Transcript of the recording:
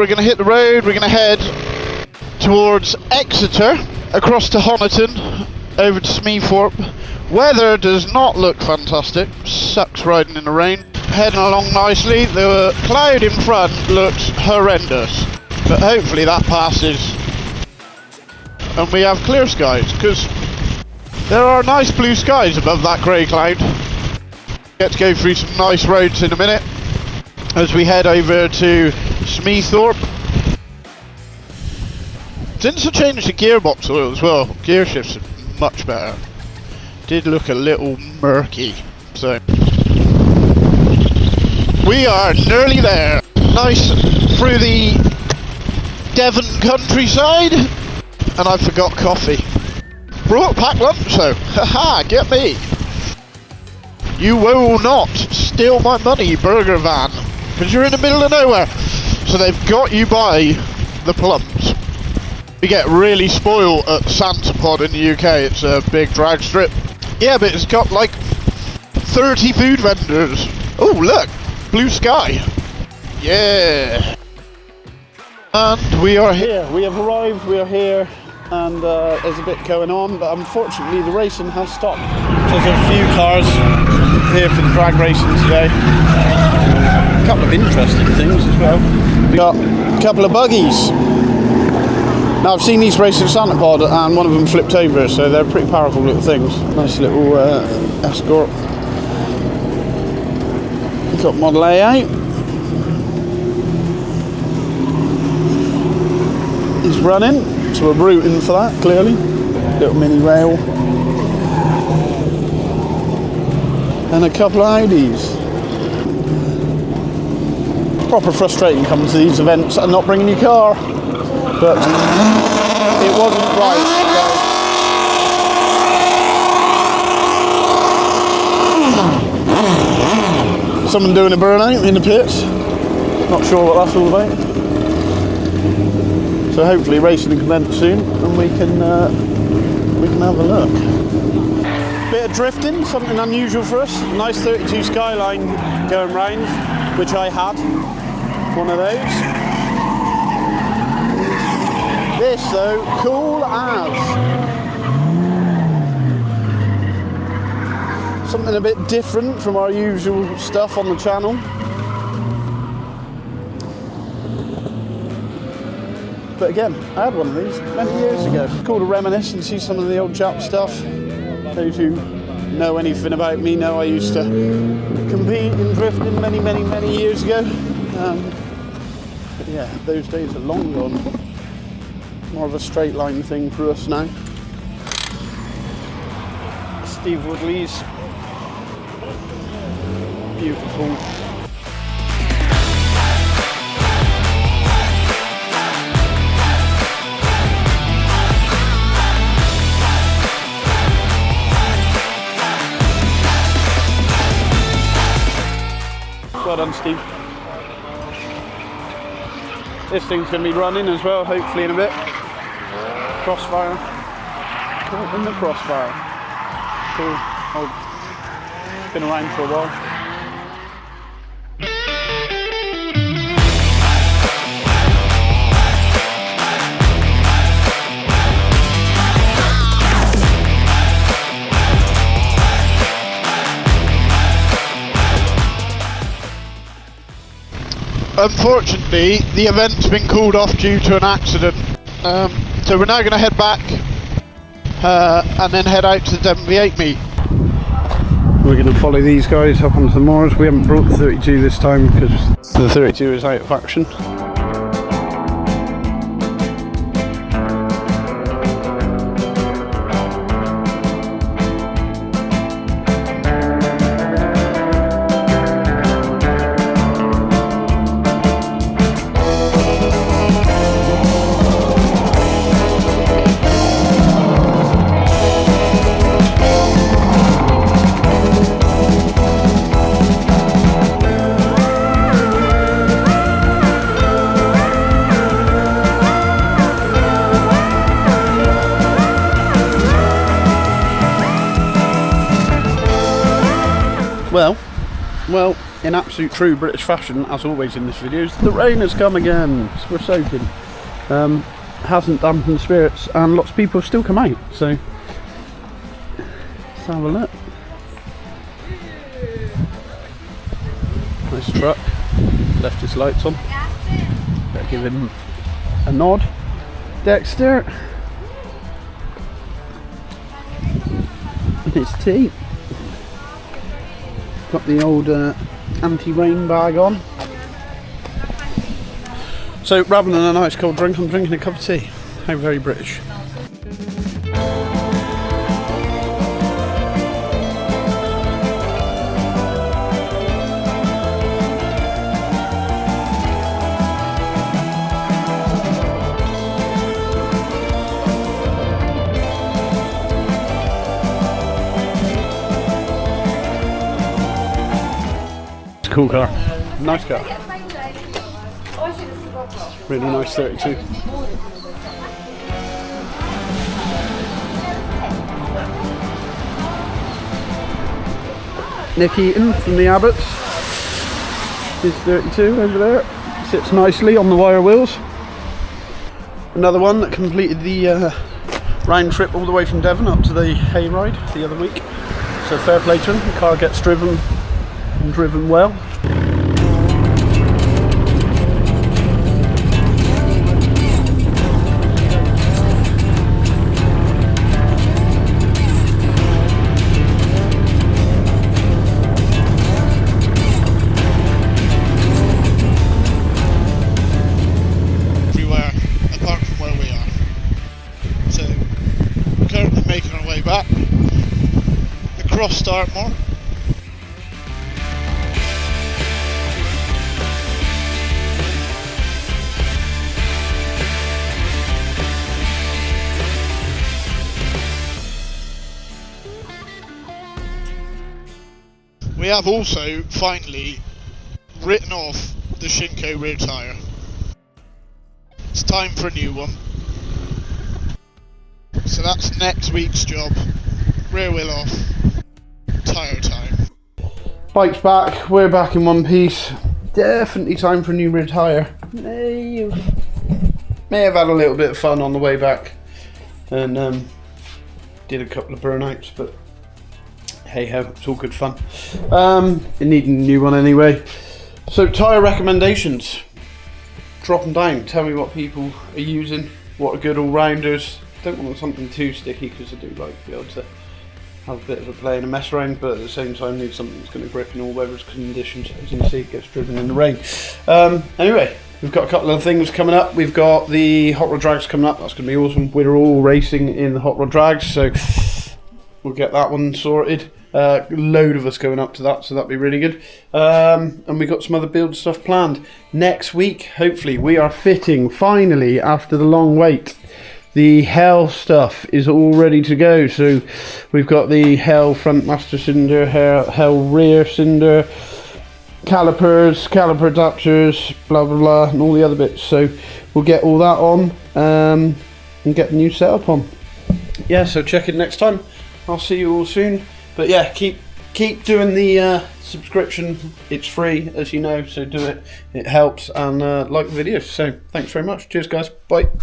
We're going to hit the road, we're going to head towards Exeter, across to Honiton, over to Smeethorpe. Weather does not look fantastic, sucks riding in the rain. Heading along nicely, the cloud in front looks horrendous, but hopefully that passes and we have clear skies, because there are nice blue skies above that grey cloud. Get to go through some nice roads in a minute as we head over to Smeethorpe. Since I changed the gearbox oil as well, gear shifts are much better. Did look a little murky, so we are nearly there. Nice through the Devon countryside, and I forgot coffee. Brought packed lunch though, haha, get me. You will not steal my money, burger van, because you're in the middle of nowhere. So they've got you by the plums. We get really spoiled at Santapod in the UK, it's a big drag strip. Yeah, but it's got like 30 food vendors. Oh look, blue sky. Yeah. And we are here. We have arrived, we are here, and there's a bit going on, but unfortunately the racing has stopped. So there's a few cars here for the drag racing today. A couple of interesting things as well. We got a couple of buggies. Now I've seen these races at Santapod and one of them flipped over, so they're pretty powerful little things. Nice little Escort. We've got Model A out. He's running, so we're rooting for that, clearly. Little mini rail. And a couple of Audis. Proper frustrating coming to these events and not bringing your car. But it wasn't right. So. Someone doing a burnout in the pits. Not sure what that's all about. So hopefully racing will commence soon, and we can have a look. Bit of drifting, something unusual for us. Nice 32 Skyline going round, which I had. One of those. This though, cool as. Something a bit different from our usual stuff on the channel. But again, I had one of these many years ago. It's called a reminisce and see some of the old chap stuff. Those who know anything about me know I used to compete in drifting many years ago. But yeah, those days are long gone. More of a straight line thing for us now. Steve Woodley's. Beautiful. Well done, Steve. This thing's going to be running as well, hopefully in a bit. Crossfire. Caught in the crossfire. Cool. Oh, been around for a while. Unfortunately, the event's been called off due to an accident. So we're now going to head back and then head out to the Devon V8 meet. We're going to follow these guys up onto the moors. We haven't brought the 32 this time because the 32 is out of action. Well, in absolute true British fashion, as always in this video, the rain has come again, so we're soaking. Hasn't dampened spirits, and lots of people have still come out, so let's have a look. Nice truck, left his lights on. Better give him a nod. Dexter, and his tea. Got the old anti-rain bag on. So rather than a nice cold drink, I'm drinking a cup of tea. How very British. It's a cool car. Nice car. Really nice 32. Nick Eaton from the Abbots. His 32 over there. Sits nicely on the wire wheels. Another one that completed the round trip all the way from Devon up to the hayride the other week. So fair play to him. The car gets driven and driven well. Making our way back across Dartmoor. We have also finally written off the Shinko rear tyre. It's time for a new one. So that's next week's job. Rear wheel off, tyre time. Bike's back, we're back in one piece. Definitely time for a new rear tyre. May have had a little bit of fun on the way back and did a couple of burnouts, but hey ho, it's all good fun. You need a new one anyway. So tyre recommendations. Drop them down, tell me what people are using, what are good all-rounders. Don't want something too sticky because I do like to be able to have a bit of a play and a mess around, but at the same time need something that's going to grip in all weather conditions. As you can see, it gets driven in the rain. Anyway, we've got a couple of things coming up. We've got the hot rod drags coming up. That's going to be awesome. We're all racing in the hot rod drags, so we'll get that one sorted. A load of us going up to that, so that'll be really good. And we've got some other build stuff planned. Next week, hopefully, we are fitting, finally, after the long wait. The Hell stuff is all ready to go. So we've got the Hell front master cylinder, Hell rear cylinder, calipers, caliper adapters, blah blah blah, and all the other bits. So we'll get all that on and get the new setup on. Yeah, so check it next time. I'll see you all soon. But yeah, keep doing the subscription. It's free, as you know, so do it. It helps, and like the videos. So thanks very much. Cheers, guys. Bye.